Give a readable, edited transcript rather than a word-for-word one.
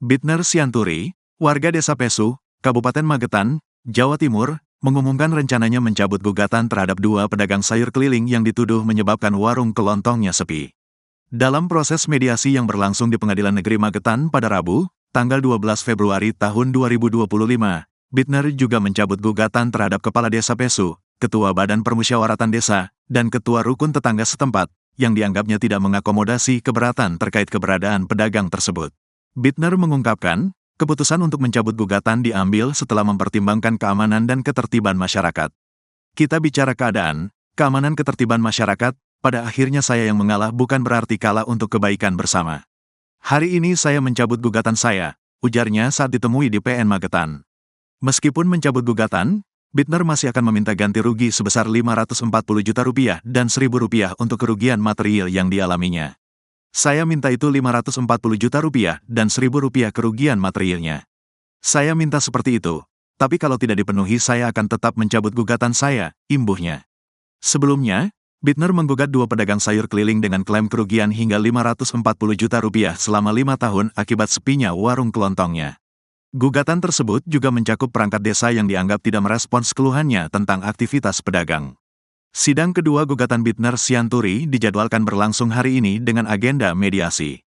Bitner Sianturi, warga Desa Pesu, Kabupaten Magetan, Jawa Timur, mengumumkan rencananya mencabut gugatan terhadap dua pedagang sayur keliling yang dituduh menyebabkan warung kelontongnya sepi. Dalam proses mediasi yang berlangsung di Pengadilan Negeri Magetan pada Rabu, tanggal 12 Februari tahun 2025, Bitner juga mencabut gugatan terhadap Kepala Desa Pesu, Ketua Badan Permusyawaratan Desa, dan Ketua Rukun Tetangga setempat, yang dianggapnya tidak mengakomodasi keberatan terkait keberadaan pedagang tersebut. Bitner mengungkapkan, keputusan untuk mencabut gugatan diambil setelah mempertimbangkan keamanan dan ketertiban masyarakat. Kita bicara keadaan, keamanan ketertiban masyarakat, pada akhirnya saya yang mengalah bukan berarti kalah untuk kebaikan bersama. Hari ini saya mencabut gugatan saya, ujarnya saat ditemui di PN Magetan. Meskipun mencabut gugatan, Bitner masih akan meminta ganti rugi sebesar Rp540 juta dan Rp1.000 untuk kerugian material yang dialaminya. Saya minta itu Rp540 juta dan Rp1.000 kerugian materialnya. Saya minta seperti itu, tapi kalau tidak dipenuhi saya akan tetap mencabut gugatan saya, imbuhnya. Sebelumnya, Bitner menggugat dua pedagang sayur keliling dengan klaim kerugian hingga Rp540 juta selama 5 tahun akibat sepinya warung kelontongnya. Gugatan tersebut juga mencakup perangkat desa yang dianggap tidak merespons keluhannya tentang aktivitas pedagang. Sidang kedua gugatan Bitner Sianturi dijadwalkan berlangsung hari ini dengan agenda mediasi.